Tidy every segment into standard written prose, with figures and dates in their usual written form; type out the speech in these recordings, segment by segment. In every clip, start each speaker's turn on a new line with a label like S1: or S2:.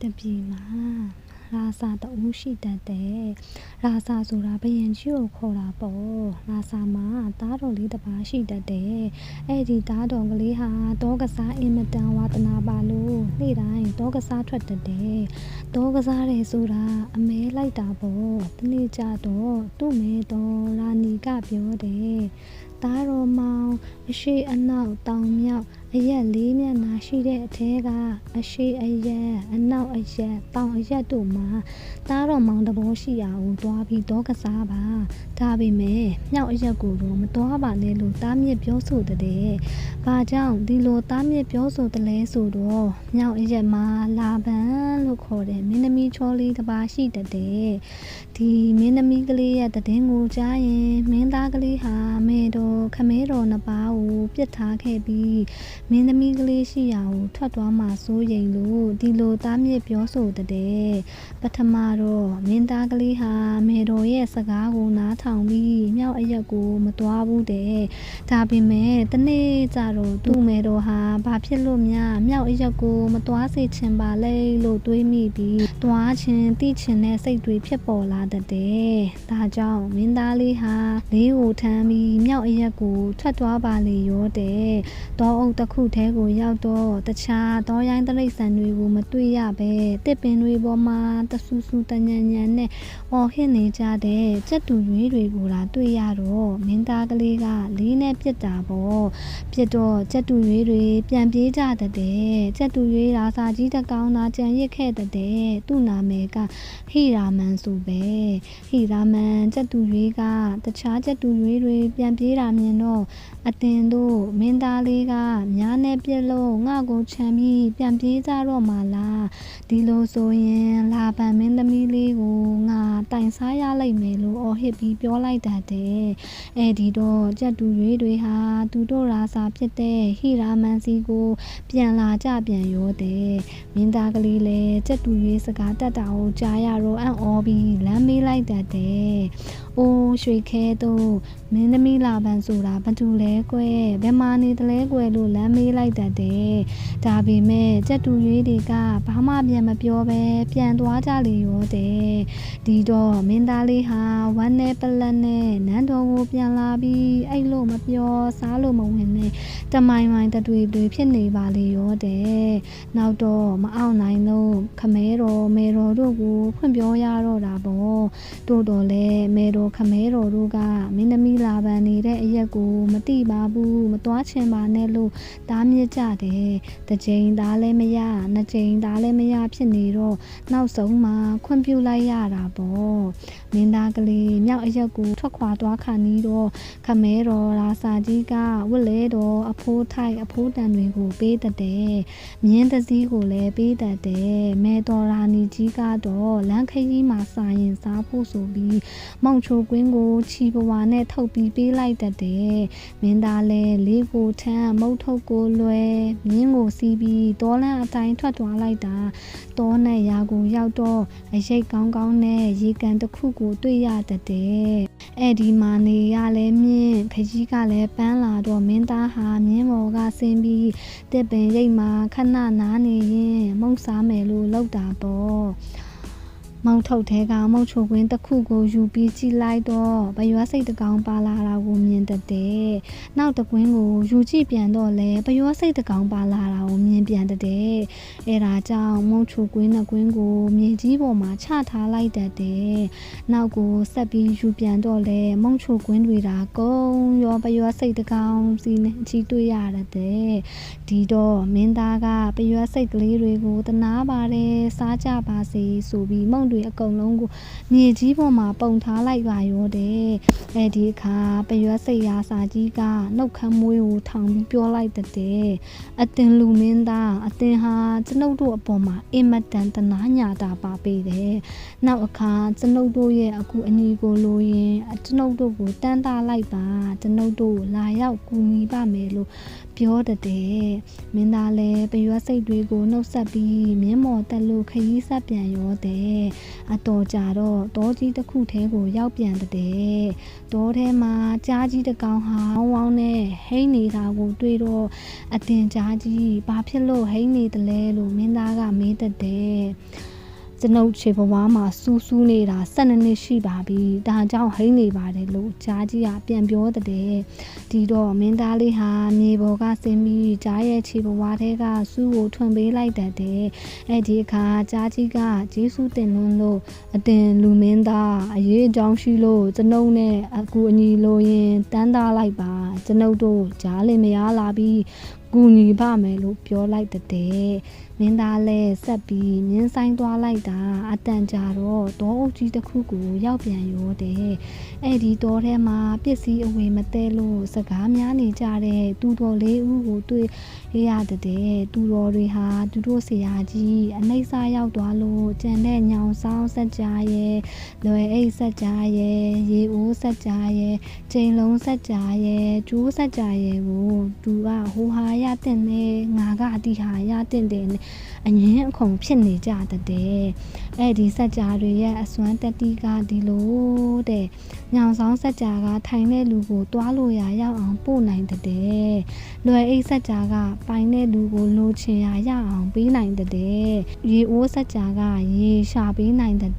S1: တပြီမှာရာစာတဦးရှိတတ်တယ်ရာစာဆိုတာဘယင်ကြီးကိုခေါ်တာပေါ့ရာစာမှာသားတော်လေးတစ်ပါးရှိတတ်တယ်အဲ့ဒီသားတော်ကလေးဟာတောကစားအင်မတန်ဝါသနာပါလို့နေ့တိုင်းတောကစားထွက်တတ်တယ်တောကစားတယ်ဆိုတာအမဲလိုက်တာပေါ့ဒီနေ့ကျတော့သူ့မဲတော်ရာနီကပြောတယ်သားတော်မောင်အရှိအနောက်တောင်မြောက်အရက်လေးမျက်နှာရှိတဲ့အထဲကအရှိအရက်အနောက်အရက်တောင်အရက်တို့မှာသားတော်မောင်တဘောရှိရအောင်တွားပြီးတော့ကစားပါဒါပေမဲ့မြောက်အရက်ကိုတော့မတွားပါနဲ့လို့တားမြစ်ပြောဆိုတဲ့။ဘာကြောင့်ဒီလိုတားမြစ်ပြောဆိုတယ်လဲဆိုတော့မြောက်အရက်မှာလာပန်းလို့ခေါ်တဲ့မင်းသမီးချောလေးတစ်ပါးရှိတဲ့။ဒီမင်းသမီးကလေးရဲ့တည်င်းကိုကြားရင်မင်းသားကလေးဟာမဲတော်ခမဲတော်နှစ်ပါးကိုပြစ်ထားခဲ့ပြီးမင်းသမီးကလေးရှိရာကိုထွက်သွားမှစိုးရိမ်လို့ဒီလိုတားမြစ်ပြောဆိုတဲ့ပထမတော့မင်းသားကလေးဟာမေတော်ရဲ့စကားကိုနားထောင်ပြီးမြောက်အရက်ကိုမသွားဘူးတဲ့ဒါပေမဲ့တနေ့ကျတော့သူ့မေတော်ဟာဘာဖြစ်လို့များမြောက်အရက်ကိုမသွားစေချင်ပါလဲလို့တွေးမိပြီးသွားခြင်းသိချင်တဲ့စိတ်တွေဖြစ်ပေါ်လာတဲ့ဒါကြောင့်မင်းသားလေးဟာလေးကိုထမ်းပြီးမြောက်အရက်ကိုထွက်သွားပါလေရောတဲ့တောအုပ်တစ်ခုထဲကိုရောက်တော့တခြားတောရိုင်းတိရစ္ဆာန်တွေကိုမတွေ့ရပဲတစ်ပင်တွေပေါ်မှာတဆူဆူတညံညံနဲ့အော်ဟစ်နေကြတဲ့ကြက်တူရွေးတွေကိုလာတွေ့ရတော့မင်းသားကလေးကလေးနဲ့ပြစ်တာပေါ့ပြစ်တော့ကြက်တူရွေးတွေပြန်ပြေးကြတဲ့ကြက်တူရွေးရာစာကြီးတကောင်သာကြံရစ်ခဲ့တဲ့သူ့နာမည်ကဟိရာမန်ဆိုပဲဟိရာမန်ကြက်တူရွေးကတခြားကြက်တူရွေးတွေပြန်ပြေးတာမြင်တော့အတင်တို့မင်းသားလေးကများနဲ့ပြက်လို့ငါ့ကိုချမ်းပြီးပြန်ပြေးကြတော့မှလားဒီလိုဆိုရင်လာပန်မင်းသမီးလေးကိုငါတိုင်စားရလိုက်မယ်လို့အော်ဟစ်ပြီးပြောလိုက်တတ်တယ်အဲ့ဒီတော့ကြက်တူရွေးတွေဟာသူတို့ရာစာဖြစ်တဲ့ဟိရာမန်စီကိုပြန်လာကြပြန်ရောတယ်မင်းသားကလေးလည်းကြက်တူရွေးစကားတတ်တာကိုကြားရတော့အံ့ဩပြီးလမ်းမေးလိုက်တတ်တယ်အိုးရွှေခဲတို့မင်းသမီးလာပန်ဆိုတာဘာတူလဲကွယ်ဘယ်မှာနေတလဲကွယ်လို့လမ်းမေးလိုက်တတ်တယ်ဒါပေမဲ့ကြက်တူရွေးတွေကဘာမှပြန်မပြောပဲပြန်သွားကြလေရောတဲ့ဒီတော့မင်းသားလေးဟာဝမ်းနဲ့ပလက်နဲ့နန်းတော်ကိုပြန်လာပြီးအဲ့လိုမပြောစားလို့မဝင်နဲ့တမိုင်မိုင်တတွေဖြစ်နေပါလေရောတဲ့နောက်တော့မအောင်နိုင်လို့ခမဲတော်မေတော်တို့ကိုဖွင့်ပြောရတော့တာပေါ့တို့တော့လဲမေတော်ခမဲတော်တို့ကမင်းသမီးလာပန်နေတဲ့အရက်ကိုမတိပါဘူးမသွားချင်ပါနဲ့လို့တားမြစ်ကြတယ်တစ်ချိန်သားလည်းမရနှစ်ချိန်သားလည်းမရဖြစ်နေတော့နောက်ဆုံးမှခွင့်ပြုလိုက်ရတာပေါ့မင်းသားကလေးမြောက်အရက်ကိုထွက်ခွာသွားခါနီးတော့ခမဲတော်ရာစာကြီးကဝတ်လဲတော်အဖိုးထိုက်အဖိုးတန်တွေကိုပေးတတ်တယ်မြင်းသစည်းကိုလည်းပေးတတ်တယ်မဲတော်ရာနီကြီးကတော့လမ်းခရီးမှာစာရင်စားဖို့ဆိုပြီးမောင်ချိုကွင်းကိုချီပွားနဲ့ထုတ်ပြီးပေးလိုက်တတ်တယ်မင်းသားလည်းလေးကိုထမ်းမုတ်ထုတ်ကိုလွယ်မြင်းကိုစီးပြီးတောလန်းအတိုင်းထွက်သွားလိုက်တာတောနဲ့ရာကိုရောက်တော့အရိတ်ကောင်းကောင်းနဲ့ရေကန်တစ်ခုကိုတွေ့ရတတ်တယ်အဲ့ဒီမှာနေရလဲမြင့်ခကြီးကလည်းပန်းလာတော့မင်းသားဟာမြင်းပေါ်ကဆင်းပြီးတစ်ပင်ရိတ်မှာခဏနားနေရင်မုံစားမယ်လို့လောက်တာပေါ့မောင်ထုတ်ထဲကမုတ်ချိုကွင်းတစ်ခုကိုယူပြီးကြည့်လိုက်တော့ဘရွားစိတ်တကောင်ပါလာတာကိုမြင်တတ်တယ်။နောက်တကွင်းကိုယူကြည့်ပြန်တော့လဲဘရွားစိတ်တကောင်ပါလာတာကိုမြင်ပြန်တတ်တယ်။အဲဒါကြောင့်မုတ်ချိုကွင်းနှစ်ကွင်းကိုမြေကြီးပေါ်မှာချထားလိုက်တတ်တယ်။နောက်ကိုဆက်ပြီးယူပြန်တော့လဲမုတ်ချိုကွင်းတွေဒါကုန်းရောဘရွားစိတ်တကောင်စီနဲ့ချီတွေ့ရတတ်တယ်။ဒီတော့မင်းသားကဘရွားစိတ်ကလေးတွေကိုတနာပါတယ်စားကြပါစေဆိုပြီးမုံတွေအကုန်လုံးကိုမြေကြီးပေါ်မှာပုံထားလိုက်ပါရောတဲ့အဲဒီအခါပရွက်စိတ်ရာစာကြီးကနှုတ်ခမ်းမွေးကိုထောင်ပြီးပြောလိုက်တဲ့အတင်လူမင်းသားအတင်ဟာကျွန်ုပ်တို့အပေါ်မှာအင်မတန်တနာညာတာပါပေတယ်နောက်အခါကျွန်ုပ်တို့ရဲ့အခုအညီကိုလိုရင်ကျွန်ုပ်တို့ကိုတန်းတာလိုက်ပါကျွန်ုပ်တို့လာရောက်ကူညီပါမယ်လို့ ပြောတဲ့မင်းသားလည်းပရွက်စိတ်တွေကိုနှုတ်ဆက်ပြီးမြင်းမော်တက်လို့ခရီးဆက်ပြန်ရောတဲ့အတော်ကြတော့တောကြီးတစ်ခုထဲကိုရောက်ပြန်တဲ့တောထဲမှာကြားကြီးတစ်ကောင်ဟာဝောင်းနဲ့ဟိန်းနေတာကိုတွေ့တော့အတင်ကြားကြီးဘာဖြစ်လို့ဟိန်းနေတယ်လဲလို့မင်းသားကမေးတဲ့ကျွန်ုပ်ခြေဘဝမှာစူးနေတာ12နှစ်ရှိပါပြီဒါကြောင့်ဟိန်းနေပါတယ်လို့ကြားကြီးကပြန်ပြောတဲ့ဒီတော့မင်းသားလေးဟာမြေပေါ်ကဆင်းပြီးကြားရဲ့ခြေဘဝထဲကစူးကိုထွန်ပေးလိုက်တဲ့အဲ့ဒီအခါကြားကြီးကဂျေဆုတင်လွန်းလို့အတင်လူမင်းသားအရေးအကြောင်းရှိလို့ကျွန်ုပ်နဲ့အကူအညီလိုရင်တန်းသားလိုက်ပါကျွန်ုပ်တို့ကြားလင်မရလာပြီးကူညီပါမယ်လို့ပြောလိုက်တဲ့မင်းသားလည်းဆက်ပြီးမြင်းဆိုင်သွားလိုက်တာအတန်ကြာတော့တောအုပ်ကြီးတစ်ခုကိုရောက်ပြန်ရောတဲ့အဲ့ဒီတောထဲမှာပစ္စည်းအဝယ်မတဲလို့စကားများနေကြတဲ့သူတော်လေးဦးကိုတွေ့ရတဲ့သူတော်တွေဟာသူတို့ဆရာကြီးအနှိမ့်စားရောက်သွားလို့ကြံတဲ့ညောင်ဆောင်ဆက်ကြားရဲ့လွယ်အိတ်ဆက်ကြားရဲ့ရေအိုးဆက်ကြားရဲ့ချိန်လုံးဆက်ကြားရဲ့ကျိုးဆက်ကြားရဲ့ကိုသူကဟိုဟာရတဲ့နဲ့ငါကအတီဟာရတဲ့အငင်းအခုံဖြစ်နေကြတဲ့အဲ့ဒီစัจ जा တွေရဲ့အစွမ်းတတိကဒီလိုတဲ့ညောင်ဆောင်စัจ जा ကထိုင်တဲ့လူကိုတွားလို့ရရောက်အောင်ပို့နိုင်တဲ့လွယ်အိတ်စัจ जा ကပိုင်တဲ့လူကိုလိုချင်ရရအောင်ပေးနိုင်တဲ့ရေအိုးစัจ जा ကရေရှာပေးနိုင်တဲ့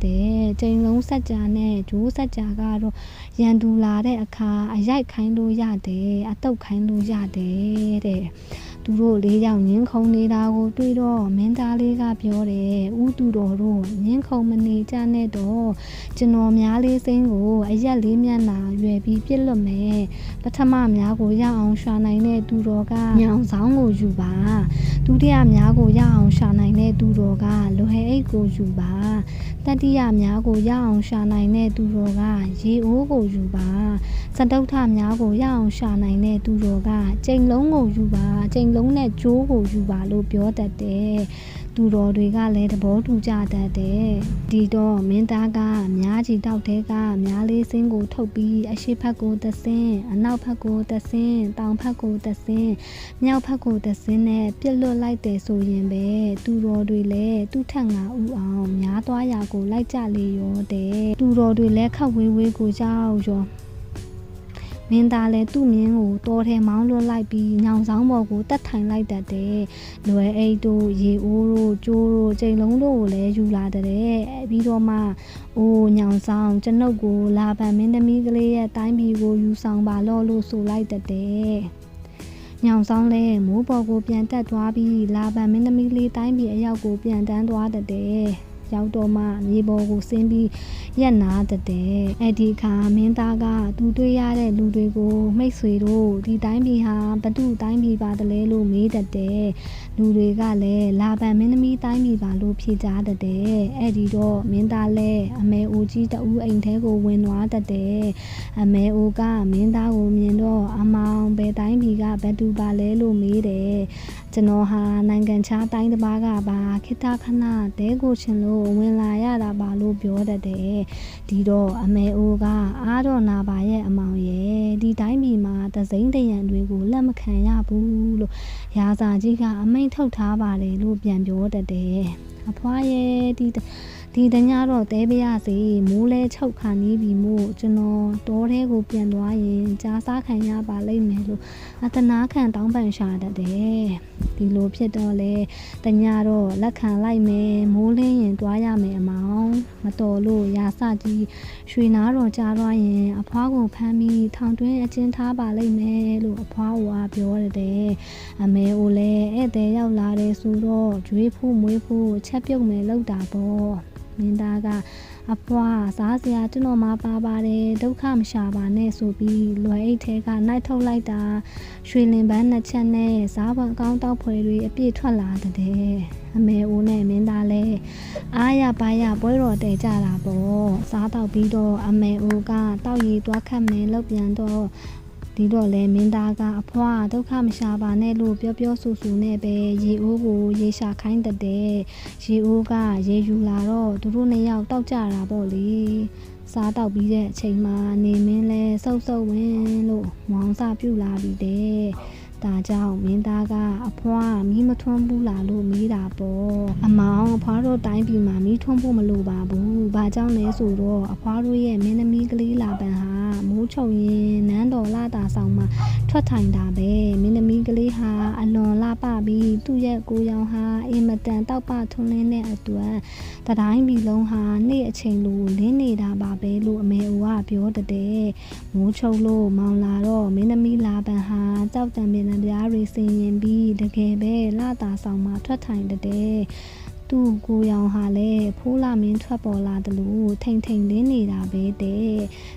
S1: ချိန်လုံးစัจ जा နဲ့ဂျိုးစัจ जा ကတော့ရန်သူလာတဲ့အခါအရိုက်ခိုင်းလို့ရတယ်အတုတ်ခိုင်းလို့ရတယ်တဲ့သူတို့လေးယောက်ငင်းခုံနေတာကိုတွေ့တော့မင်းသားလေးကပြောတယ်ဦးသူတော်တို့ငင်းခုံမနေကြနဲ့တော့ကျွန်တော်များလေးစိမ့်ကိုအရက်လေးမျက်နှာရွယ်ပြီးပြစ်လွတ်မယ်ပထမများကိုရအောင်ရှာနိုင်တဲ့သူတော်ကညောင်ဆောင်ကိုယူပါဒုတိယများကိုရအောင်ရှာနိုင်တဲ့သူတော်ကလွယ်အိတ်ကိုယူပါတတိယများကိုရအောင်ရှာနိုင်တဲ့သူတော်ကရေအိုးကိုယူပါစတုထ္ထများကိုရအောင်ရှာနိုင်တဲ့သူတော်ကချိန်လုံးကိုယူပါချိန်လုံးနဲ့ကျိုးကိုယူပါလို့ပြောတတ်တယ်သူတော်တွေကလည်းသဘောတူကြတတ်တယ်ဒီတော့မင်းသားကများကြီးတောက်တဲ့ကများလေးစင်းကိုထုတ်ပြီးအရှိဖက်ကိုသစင်းအနောက်ဖက်ကိုသစင်းတောင်ဖက်ကိုသစင်းမြောက်ဖက်ကိုသစင်းနဲ့ပြစ်လွတ်လိုက်တယ်ဆိုရင်ပဲသူတော်တွေလည်းသူ့ထက်ငါဥအောင်များသွားရာကိုလိုက်ကြလေရောတဲ့သူတော်တွေလည်းခက်ဝေးဝေးကိုကြောက်ရောမင်းသားလည်းသူ့မြင်းကိုတောထဲမောင်းလွတ်လိုက်ပြီးညောင်ဆောင်ပေါ်ကိုတက်ထိုင်လိုက်တတ်တယ်။လွယ်အိတ်တို့ရေအိုးတို့ကျိုးတို့ချိန်လုံးတို့ကိုလည်းယူလာတဲ့ပြီးတော့မှအိုးညောင်ဆောင်ကျွန်ုပ်ကိုလာပန်မင်းသမီးကလေးရဲ့တိုင်းပြည်ကိုယူဆောင်ပါလို့ဆိုလိုက်တတ်တယ်။ညောင်ဆောင်လည်းမိုးပေါ်ကိုပြန်တက်သွားပြီးလာပန်မင်းသမီးလေးတိုင်းပြည်အရောက်ကိုပြန်တန်းသွားတတ်တယ်။ရောက်တော့မှမြေပေါ်ကိုဆင်းပြီးရက်နာတဲ့အဲ့ဒီအခါမင်းသားကသူတွေ့ရတဲ့လူတွေကိုမိတ်ဆွေတို့ဒီတိုင်းပြည်ဟာဘသူတိုင်းပြည်ပါတလဲလို့မေးတတ်တယ်လူတွေကလည်းလာပန်မင်းသမီးတိုင်းပြည်ပါလို့ဖြေကြားတတ်တယ်အဲ့ဒီတော့မင်းသားလည်းအမေအိုကြီးတဦးအိမ်ထဲကိုဝင်သွားတတ်တယ်အမေအိုကမင်းသားကိုမြင်တော့အမောင်ဘယ်တိုင်းပြည်ကဘသူပါလဲလို့မေးတယ်ကျွန်တော်ဟာနိုင်ငံခြားတိုင်းတစ်ပါးကပါခိတခဏတဲကိုချင်လို့ဝင်လာရတာပါလို့ပြောတတ်တယ်ဒီတော့အမေအိုကအားတော့နာပါရဲ့အမောင်ရဲ့ဒီတိုင်းပြည်မှာသစိမ့်တရံတွေကိုလက်မခံရဘူးလို့ရာဇာကြီးကအမိန့်ထုတ်ထားပါတယ်လို့ပြန်ပြောတတ်တယ်အဖွားရဲ့ဒီတညတော့တဲပြရစီမိုးလဲချုပ်ခါနေပြီမို့ကျွန်တော်တောထဲကိုပြန်သွားရင်ကြားစားခံရပါလိမ့်မယ်လို့အတနာခံတောင်းပန်ရှာတတ်တယ်ဒီလိုဖြစ်တော့လေတညတော့လက်ခံလိုက်မယ်မိုးလင်းရင်သွားရမယ်အမောင်မတော်လို့ရာစကြီးရွှေနာတော်ကြားသွားရင်အဖွားကိုဖမ်းပြီးထောင်တွင်းအကျဉ်းထားပါလိမ့်မယ်လို့အဖွားကပြောတယ်အမေအိုလည်းဧည့်သည်ရောက်လာတယ်ဆိုတော့ကျွေးဖို့မွေးဖို့ချက်ပြုတ်မယ်လောက်တာပေါ့မင်းသားကအဖွားစားစရာကျွန်တော်မှပါပါတယ်ဒုက္ခမရှာပါနဲ့ဆိုပြီးလွယ်အိတ်ထဲကနိုင်ထုတ်လိုက်တာရွှေလင်ပန်းနှစ်ချက်နဲ့စားပွန်ကောင်းတောက်ဖွယ်တွေအပြည့်ထွက်လာတဲ့အမေအိုနဲ့မင်းသားလည်းအားရပါရပွဲတော်တဲကြတာပေါ့စားတော့ပြီးတော့အမေအိုကတောက်ရည်သွားခတ်မယ်လောက်ပြန်တော့ဒီတော့လေမင်းသားကအဖွားဒုက္ခမရှာပါနဲ့လို့ပြောဆူနဲ့ပဲရေအိုးကိုရေရှာခိုင်းတဲ့ရေအိုးကရေယူလာတော့သူတို့နှစ်ယောက်တောက်ကြတာပေါ့လေစားတောက်ပြီးတဲ့အချိန်မှာနေမင်းလဲစုပ်ဝင်လို့မောင်စပြုတ်လာပြီးတဲ့ ဒါကြောင့်မင်းသားကအဖွားမီးမထွန်းဘူးလားလို့မေးတာပေါ့အမောင်အဖွားတို့တိုင်းပြည်မှာမီးထွန်းဖို့မလိုပါဘူးဘာကြောင့်လဲဆိုတော့အဖွားတို့ရဲ့မင်းသမီးကလေးလာပန်ဟာမိုးချုပ်ရင်နန်းတော်လာတာဆောင်မှာထွက်ထိုင်တာပဲမင်းသမီးကလေးဟာအလွန်လှပပြီးသူ့ရဲ့ကိုယ်ရောင်ဟာအင်မတန်တောက်ပထွန်းလင်းတဲ့အတွက်တတိုင်းပြည်လုံးဟာနေ့အချိန်လိုလင်းနေတာပါပဲလို့အမေအိုကပြောတဲ့မိုးချုပ်လို့မောင်လာတော့မင်းသမီးလာပန်ဟာကြောက်တံပင်နှပြားတွေဆင်ရင်ပြီးတကယ်ပဲလာတာဆောင်မှာထွက်ထိုင်တဲ့သူ့ကိုရောင်ဟာလည်းဖိုးလာမင်းထွက်ပေါ်လာတယ်လို့ထိန်ထိန်လင်းနေတာပဲတဲ့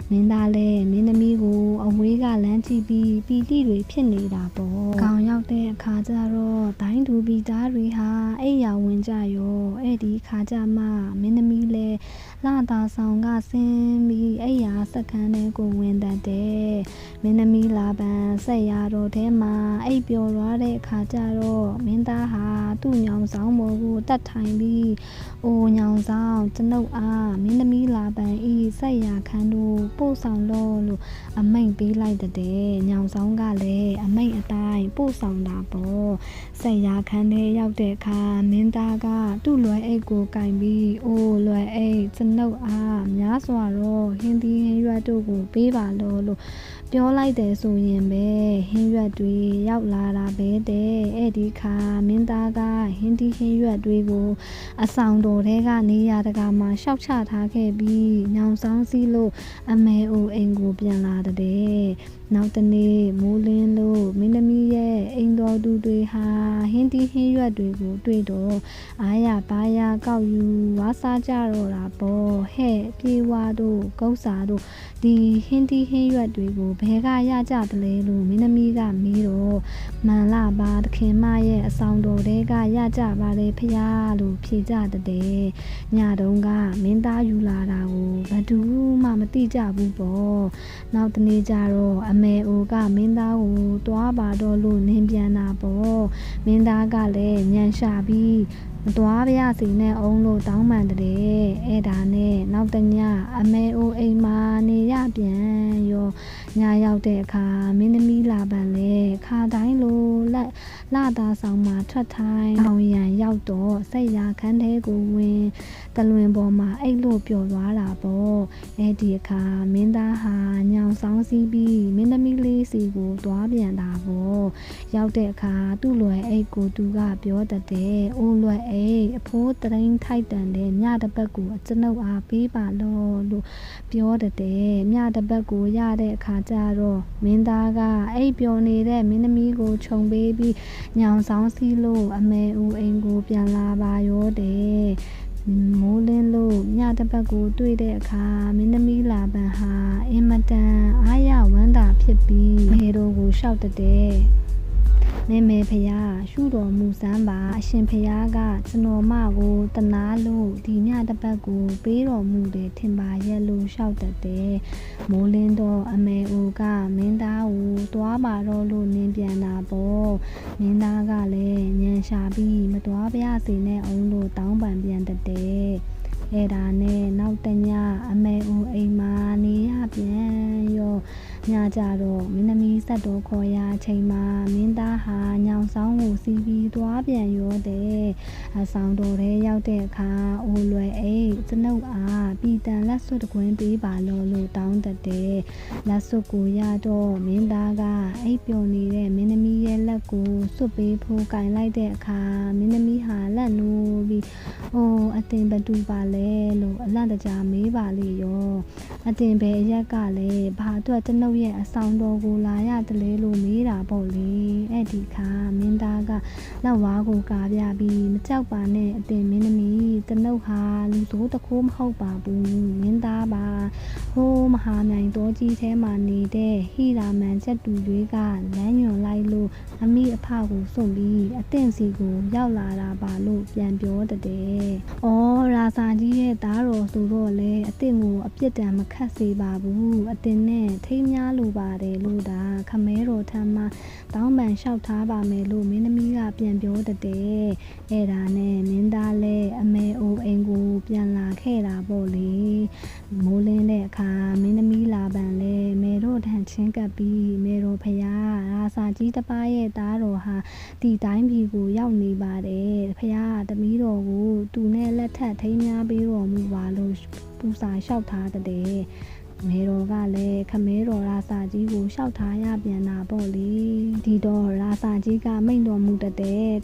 S1: မင်းသားလည်းမင်းသမီးကိုအဝေးကလမ်းကြည့်ပြီးပီတိတွေဖြစ်နေတာပေါ့ကောင်ရောက်တဲ့အခါကျတော့ဒိုင်းသူပြည်သားတွေဟာအိမ်ယာဝင်ကြရောအဲ့ဒီခါကျမှမင်းသမီးလည်းလာတာဆောင်ကဆင်းပြီးအိမ်ယာစက္ကန့်နဲ့ကိုဝင်တတ်တယ်မင်းသမီးလာပန်ဆက်ရတော့ထဲမှာအိပ်ပျော်သွားတဲ့အခါကျတော့မင်းသားဟာသူ့ညောင်ဆောင်ပေါ်ကိုတတ်ထိုင်ပြီးအိုညောင်ဆောင်ကျွန်ုပ်အားမင်းသမီးလာပန်ဤဆက်ရခန်းတို့ပို့ဆောင်လို့အမိန့်ပေးလိုက်တဲ့ညောင်ဆောင်ကလည်းအမိန့်အတိုင်းပို့ဆောင်တာပေါ့ဆက်ရခန်းထဲရောက်တဲ့အခါမင်းသားကသူ့လွယ်အိတ်ကိုကင်ပြီးအိုလွယ်အိတ်ကျွန်ုပ်အားများစွာတော့ဟင်းသီးဟင်းရွက်တို့ကိုပေးပါလို့ပြောလိုက်တယ်ဆိုရင်ပဲဟင်းရွက်တွေရောက်လာတာပဲတဲ့အဲ့ဒီခါမင်းသားကဟင်းသီးဟင်းရွက်တွေကိုအဆောင်တော်ထဲကနေရာတကာမှာရှောက်ချထားခဲ့ပြီးညောင်ဆောင်စီးလို့အမေအိုအိမ်ကိုပြန်လာတဲ့နောက်တနေ့မိုးလင်းလို့မင်းသမီးရဲ့အိမ်တော်သူတွေဟာဟင်းသီးဟင်းရွက်တွေကိုတွေ့တော့အားရပါးရကောက်ယူဝါစားကြတော့တာပေါ့ဟဲ့ပြေဝါတို့ကုတ်စာတို့ဒီဟင်းသီးဟင်းရွက်တွေကိုဘယ်ကရကြသလဲလို့မင်းသမီးကမေးတော့မှန်လားပါသခင်မရဲ့အဆောင်တော်ထဲကရကြပါလေဖျားလို့ဖြေကြတဲ့ညတုန်းကမင်းသားယူလာတာကိုဘယ်သူမှမသိကြဘူးပေါ့နောက်တနေ့ကျတော့အမေအိုကမင်းသားကိုတွားပါတော့လို့နင်းပြန်တာပေါ့မင်းသားကလည်းညံရှာပြီးမသွားပါရစီနဲ့အောင်လို့တောင်းပန်တဲ့အဲ့ဒါနဲ့နောက်တညအမေအိုအိမ်မှာနေရပြန်ရောညရောက်တဲ့အခါမင်းသမီးလာပန်လေခါတိုင်းလိုလာတာဆောင်မှာထွက်ထိုင်အောင်ရန်ရောက်တော့စိတ်ရခန်းထဲကိုဝင်တလွင်ပေါ်မှာအိတ်လို့ပျော်သွားတာပေါ့အဲ့ဒီအခါမင်းသားဟာညောင်ဆောင်စီးပြီးမင်းသမီးလေးစီကိုသွားပြန်တာပေါ့ရောက်တဲ့အခါသူ့လွယ်အိတ်ကိုသူကပြောတဲ့အိုးလွယ်အိတ်အဖိုးတရင်ထိုက်တန်တဲ့ညတစ်ပတ်ကိုကျွန်ုပ်အားပေးပါလို့ပြောတဲ့ညတစ်ပတ်ကိုရတဲ့အခါကျတော့မင်းသားကအိတ်ပျော်နေတဲ့မင်းသမီးကိုခြုံပေးပြီးညောင်ဆောင်စီးလို့အမေဦးအိမ်ကိုပြန်လာပါရောတဲ့မိုးလင်းလို့ညတစ်ပတ်ကိုတွေ့တဲ့အခါမင်းသမီးလာပန်ဟာအင်မတန်အားရဝမ်းသာဖြစ်ပြီးမေတို့ကိုရှောက်တဲ့မေဖျားရှုတော်မူစမ်းပါအရှင်ဖျားကကျွန်တော်မကိုတနာလို့ဒီညတစ်ပတ်ကိုပေးတော်မူတယ်ထင်ပါရဲ့လို့ရှောက်တဲ့မိုးလင်းတော့အမေအိုကမင်းသားကိုသွားပါတော့လို့နင်းပြန်တာပေါ့မင်းသားကလည်းညံရှာပြီးမသွားပါရစေနဲ့အောင်လို့တောင်းပန်ပြန်တဲ့အဲ့ဒါနဲ့နောက်တညအမေဦးအိမ်မှာနေရပြန်ရောညကြတော့မင်းသမီးဆက်တော်ခေါ်ရအချိန်မှာမင်းသားဟာညောင်ဆောင်ကိုစီးပြီးသွားပြန်ရောတဲ့အဆောင်တော်ထဲရောက်တဲ့အခါအိုလွယ်အိတ်ကျွန်ုပ်အားပြည်တန်လက်စွပ်တကွင်းပေးပါလို့တောင်းတဲ့လက်စွပ်ကိုရတော့မင်းသားကအိပ်ပျော်နေတဲ့မင်းသမီးရဲ့လက်ကိုစွပ်ပေးဖို့ကင်လိုက်တဲ့အခါမင်းသမီးဟာလက်နိုးပြီးအိုအတင်ဘတူပါလဲလို့အလန့်တကြားမေးပါလေရောအတင်ဘယ်ရက်ကလည်းဘာအတွက်ကျွန်ုပ်ရဲ့အဆောင်တော်ကိုလာရတယ်လေလို့မေးတာပေါ့လေအဲ့ဒီခါမင်းသားကလက်ဝါးကိုကာပြပြီးမကြောက်ပါနဲ့အတင်မင်းသမီးကျွန်ုပ်ဟာလူဆိုးတခိုးမဟုတ်ပါဘူးမင်းသားပါဟိုးမဟာမြိုင်တော်ကြီးထဲမှာနေတဲ့ဟီရာမန်ချက်တူရွေးကလမ်းညွန်လိုက်လို့အမိအဖကိုစွန့်ပြီးအတင်စီကိုရောက်လာတာပါလို့ပြန်ပြောတဲ့။အော်ရာစာကြီးရဲ့သားတော်ဆိုတော့လေအတင်ကိုအပြစ်ဒဏ်မခတ်စေပါဘူးအတင်နဲ့ထိမ်းများလိုပါတယ်လို့ဒါခမဲတော်ထမ်းမှတောင်းပန်လျှောက်ထားပါမယ်လို့မင်းသမီးကပြန်ပြောတဲ့အဲ့ဒါနဲ့မင်းသားလည်းအမေအိုအိမ်ကိုပြန်လာခဲ့တာပေါ့လေမိုးလင်းတဲ့အခါမင်းသမီးလာပန်လဲမေတို့ထန်ချင်းကပ်ပြီးမေတို့ဖျားရာ စာကြီးတစ်ပါးရဲ့သားတော်ဟာဒီတိုင်းပြည်ကိုရောက်နေပါတယ်ဖခင်ကသမီးတော်ကိုသူနဲ့လက်ထပ်ထိမ်းများပေးတော်မူပါလို့ပူစာလျှောက်ထားတဲ့မေတော်ကလည်းခမဲတော်ရာစာကြီးကိုလျှောက်ထားရပြန်တာပေါ့လေဒီတော့ရာစာကြီးကမိန့်တော်မူတဲ့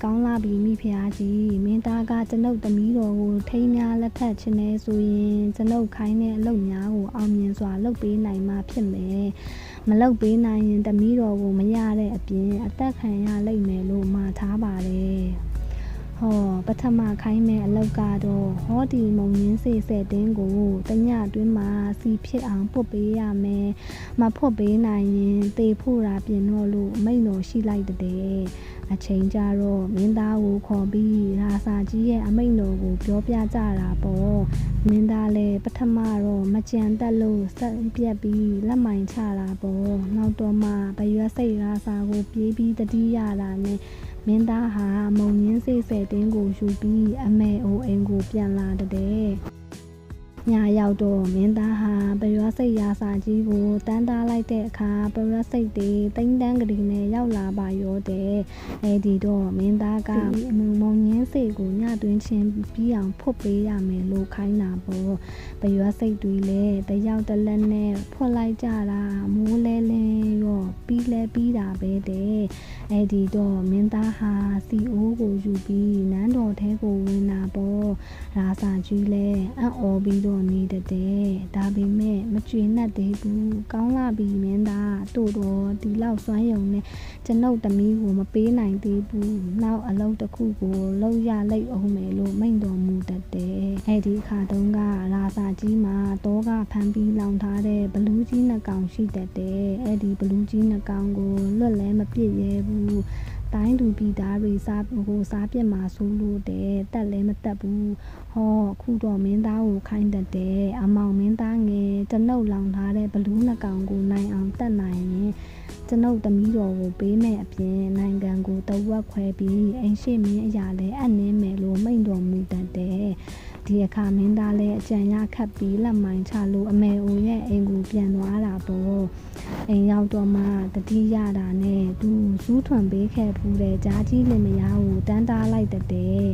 S1: ကောင်းလာပြီမိဖုရားကြီးမင်းသားကကျွန်ုပ်သမီးတော်ကိုထိမ်းများလက်ထပ်ခြင်းနဲ့ဆိုရင်ကျွန်ုပ်ခိုင်းတဲ့အလုပ်များကိုအောင်မြင်စွာလုပ်ပေးနိုင်မှဖြစ်မယ်မလုပ်ပေးနိုင်ရင်သမီးတော်ကိုမရတဲ့အပြင်အသက်ခံရလိမ့်မယ်လို့မှာထားပါတယ်ဟောပထမခိုင်းမဲ့အလောက်ကတော့ဟောဒီမုံရင်းစေတင်းကိုတညအတွင်းမှာစီဖြစ်အောင်ပုတ်ပေးရမယ်မဖွတ်ပေးနိုင်ရင်တေဖို့တာပြင်တော့လို့မိန့်တော်ရှိလိုက်တဲ့အချိန်ကြတော့မင်းသားကိုခေါ်ပြီးရာစာကြီးရဲ့အမိန့်တော်ကိုပြောပြကြတာပေါ့မင်းသားလည်းပထမတော့မကြံတက်လို့ဆက်ပြက်ပြီးလက်မိုင်ချတာပေါ့နောက်တော့မှဘရွက်စိတ်ရာစာကိုပြေးပြီးတတိရတာနဲ့မင်းသားဟာမုံရင်းစေတင်းကိုယူပြီးအမေအိုအိမ်ကိုပြန်လာတဲ့ညရောက်တော့မင်းသားဟာပရွက်စိတ်ရာစာကြီးကိုတန်းသားလိုက်တဲ့အခါပရွက်စိတ်တွေတိမ့်တန်းကလေးနဲ့ရောက်လာပါရောတဲ့အဲဒီတော့မင်းသားကမုံရင်းစေကိုညတွင်းချင်းပြီးအောင်ဖွတ်ပေးရမယ်လို့ခိုင်းတာပေါ့ပရွက်စိတ်တွေလည်းတယောက်တစ်လက်နဲ့ဖွတ်လိုက်ကြတာမိုးလဲလဲရောပြီးတာပဲတဲ့အဲဒီတော့မင်းသားဟာစီအိုးကိုယူပြီးနန်းတော်ထဲကိုဝင်တာပေါ့ရာစာကြီးလည်းအံ့ဩပြီးတော့နေတဲ့ဒါပေမဲ့မကြွေနှက်သေးဘူးကောင်းလာပြီမင်းသားတို့တော့ဒီလောက်စွမ်းယုံနဲ့ကျွန်ုပ်သမီးကိုမပေးနိုင်သေးဘူးနောက်အလုပ်တစ်ခုကိုလုပ်ရလိုက်အောင်မယ်လို့မိန့်တော်မူတတ်တယ်အဲဒီအခါတုန်းကရာစာကြီးမှာတောကဖမ်းပြီးလောင်ထားတဲ့ဘလူးကြီးနှစ်ကောင်ရှိတတ်တယ်အဲဒီဘလူးကြီးနှစ်ကောင်ကိုလွတ်လဲမပြစ်ရဲဘူးတိုင်းသူပြည်သားတွေစားပြစ်မှာဆိုလို့တဲ့တက်လဲမတက်ဘူးဟောခုတော့မင်းသားကိုခိုင်းတတ်တယ်အမောင်မင်းသားငယ်ကျွန်ုပ်လောင်ထားတဲ့ဘလူးနှစ်ကောင်ကိုနိုင်အောင်တက်နိုင်ရင်ကျွန်ုပ်သမီးတော်ကိုပေးမယ်အပြင်နိုင်ငံကိုတဝက်ခွဲပြီးအိမ်ရှိမင်းအရာလဲအနှင်းမယ်လို့မိန့်တော်မူတတ်တယ်ဒီအခါမင်းသားလည်းအကြံရခတ်ပြီးလက်မိုင်းချလို့အမေအိုရဲ့အိမ်ကိုပြန်သွားတာပေါ့အိမ်ရောက်တော့မှတတိရတာနဲ့သူဇူးထွန်ပေးခဲ့ဖူးတဲ့ကြားကြီးလင်မယားကိုတန်းတားလိုက်တဲ့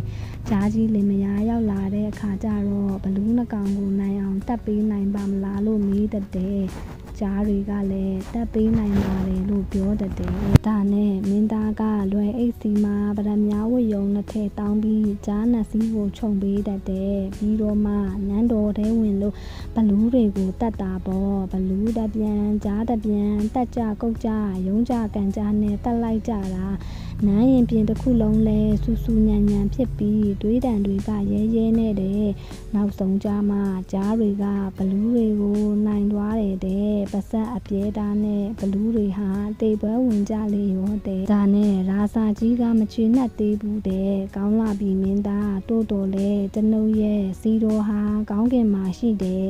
S1: ကြားကြီးလင်မယားရောက်လာတဲ့အခါကျတော့ဘလူးနှကောင်ကိုနိုင်အောင်တက်ပေးနိုင်ပါမလားလို့မေးတဲ့ကြားတွေကလည်းတက်ပေးနိုင်ပါတယ်လို့ပြောတတ်တယ်။ဒါနဲ့မင်းသားကလွယ်အိတ်စီမှာဗရမ ्या ဝတ်ယုံနှစ်ထည့်တောင်းပြီးကြားနှစ်စီးကိုခြုံပေးတတ်တယ်။ပြီးတော့မှနန်းတော်ထဲဝင်လို့ဘလူးတွေကိုတတ်တာပေါ့။ဘလူးတပြန်ကြားတပြန်တက်ကြကုတ်ကြရုံးကြကန်ကြနဲ့တက်လိုက်ကြတာ။နန်းရင်ပြင်တစ်ခုလုံးလဲစူးစူးညံ့ညံ့ဖြစ်ပြီးတွေးတံတွေကရဲနဲ့တဲ့။နောက်ဆုံးကြမှာကြားတွေကဘလူးတွေကိုနိုင်သွားတဲ့ပါဆက်အပြဲသားနဲ့ဘလူးတွေဟာတေပွဲဝင်ကြလေရောတဲ့ဒါနဲ့ရာစာကြီးကမချွေနှက်သေးဘူးတဲ့ကောင်းလာပြီမင်းသားတို့တော်လဲကျွန်ုပ်ရဲ့စီတော်ဟာကောင်းကင်မှာရှိတယ်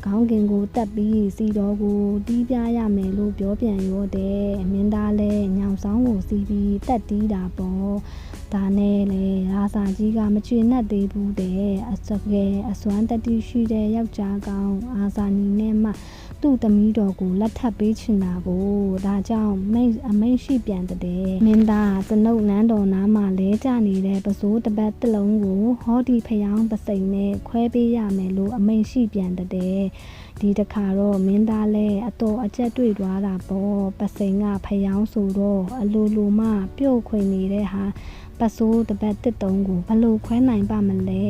S1: ကောင်းကင်ကိုတက်ပြီးစီတော်ကိုတီးပြရမယ်လို့ပြောပြန်ရောတဲ့မင်းသားလဲညောင်ဆောင်ကိုစီးပြီးတက်တီးတာပေါ့ဒါနဲ့လေရာစာကြီးကမချွေနှက်သေးဘူးတဲ့အစွမ်းတတိရှိတဲ့ယောက်ျားကောင်းအာဇာနီနဲ့မှသူ့သမီးတော်ကိုလက်ထပ်ပေးချင်တာကိုဒါကြောင့်အမိန့်ရှိပြန်တဲ့မင်းသားကျွန်ုပ်နန်းတော်နားမှာလဲကြနေတဲ့ပစိုးတစ်ပတ်တစ်လုံးကိုဟောဒီဖျောင်းပစိန်နဲ့ခွဲပေးရမယ်လို့အမိန့်ရှိပြန်တဲ့ဒီတခါတော့မင်းသားလဲအတော်အကျက်တွေ့သွားတာပေါ့ပစိန်ကဖျောင်းဆိုတော့အလိုမှပြုတ်ခွေနေတဲ့ဟာပစိုးတစ်ပတ်တစ်တုံးကိုဘလို့ခွဲနိုင်ပါမလဲ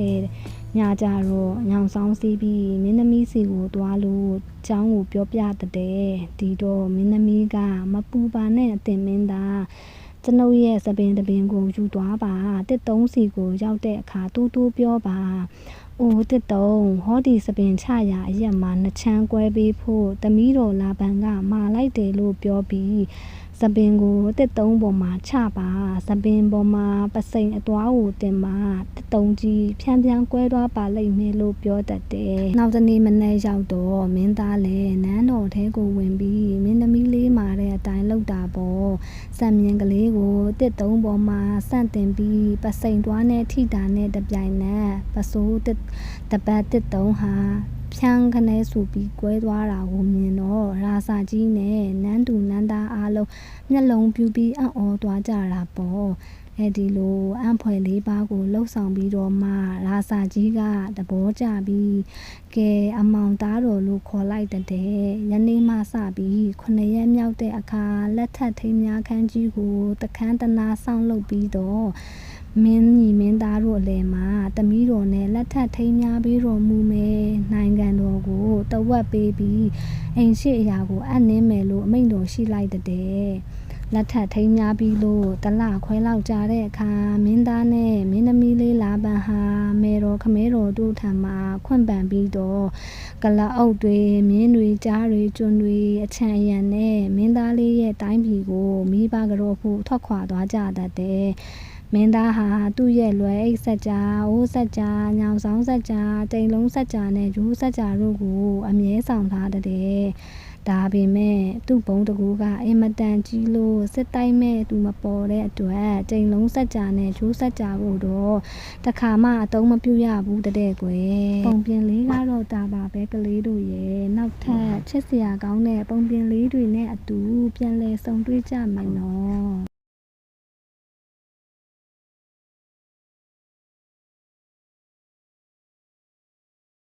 S1: ညကြတော့ညောင်ဆောင်စီးပြီးမင်းသမီးစီကိုသွားလို့เจ้าကိုပြောပြတဲ့ဒီတော့မင်းသမီးကမပူပါနဲ့အတင်မင်းသားကျွန်ုပ်ရဲ့သပင်ကိုယူသွားပါတစ်တုံးစီကိုရောက်တဲ့အခါတူးပြောပါအိုတစ်တုံးဟောဒီသပင်ချရာအရက်မှာနှစ်ချမ်းကွဲပေးဖို့သမီးတော်လာပန်ကမာလိုက်တယ်လို့ပြောပြီးစပင်ကိုတစ်တုံးပေါ်မှာချပါစပင်ပေါ်မှာပစိန်အသွားကိုတင်ပါတစ်တုံးကြီးဖြန်းကွဲသွားပါလိမ့်မယ်လို့ပြောတတ်တယ်နောက်တနေ့မနေ့ရောက်တော့မင်းသားလည်းနန်းတော်ထဲကိုဝင်ပြီးမင်းသမီးလေးမာတဲ့အတိုင်းလှုပ်တာပေါ့စံမြင်ကလေးကိုတစ်တုံးပေါ်မှာဆန့်တင်ပြီးပစိန်သွားနဲ့ထိတာနဲ့တပြိုင်နက်ပစိုးတစ်ပတ်တစ်တုံးဟာ ဖြန်းခနဲဆိုပြီးကွဲသွားတာကိုမြင်တော့ရာစာကြီးနဲ့နန်းသူနန်းသားအားလုံးမျက်လုံးပြူပြီးအံ့ဩသွားကြတာပေါ့ဒီလိုအံ့ဖွယ်လေးပါးကိုလှုပ်ဆောင်ပြီးတော့မှရာစာကြီးကသဘောကျပြီးကဲအမောင်သားတော်လို့ခေါ်လိုက်တဲ့ယနေ့မှစပြီး9 ရက်မြောက်တဲ့အခါလက်ထပ်ထိမ်းများခန်းကြီးကိုတခန်းတနာဆောင်လုပ်ပြီးတော့မင်းညီမင်းသားတို့အလယ်မှာတမီးတော်နဲ့လက်ထပ်ထိမ်းများပြီးတော်မူမယ်နိုင်ငံတော်ကိုတဝက်ပေးပြီးအိမ်ရှိအရာကိုအပ်နှင်းမယ်လို့အမိန့်တော်ရှိလိုက်တဲ့လက်ထပ်ထိမ်းများပြီးလို့တလခွဲလောက်ကြာတဲ့အခါမင်းသားနဲ့မင်းသမီးလေးလာပန်ဟာမေတော်ခမဲတော်တို့ထံမှာခွင့်ပန်ပြီးတော့ကလအုပ်တွေမြင်းတွေကြားတွေကျွန်းတွေအချံအယံနဲ့မင်းသားလေးရဲ့တိုင်းပြည်ကိုမိဘကတော့ဖို့ထွက်ခွာသွားကြတတ်တယ်မင်းသားဟာသူ့ရဲ့လွယ်အိတ်ဆက်ကြာအိုးဆက်ကြာညောင်ဆောင်ဆက်ကြာတိမ်လုံးဆက်ကြာနဲ့ရိုးဆက်ကြာတို့ကိုအမြဲဆောင်ထားတဲ့ဒါပေမဲ့သူ့ဘုံတကူကအင်မတန်ကြီးလို့စစ်တိုက်မဲ့သူမပေါ်တဲ့အတွက်တိမ်လုံးဆက်ကြာနဲ့ရိုးဆက်ကြာကိုတော့တခါမှအတုံးမပြုတ်ရဘူးတဲ့ကွယ်ပုံပြင်လေးကတော့ဒါပါပဲကလေးတို့ရဲ့နောက်ထပ်ချစ်စရာကောင်းတဲ့ပုံပြင်လေးတွေနဲ့အတူပြန်လဲဆုံတွေ့ကြမယ်နော်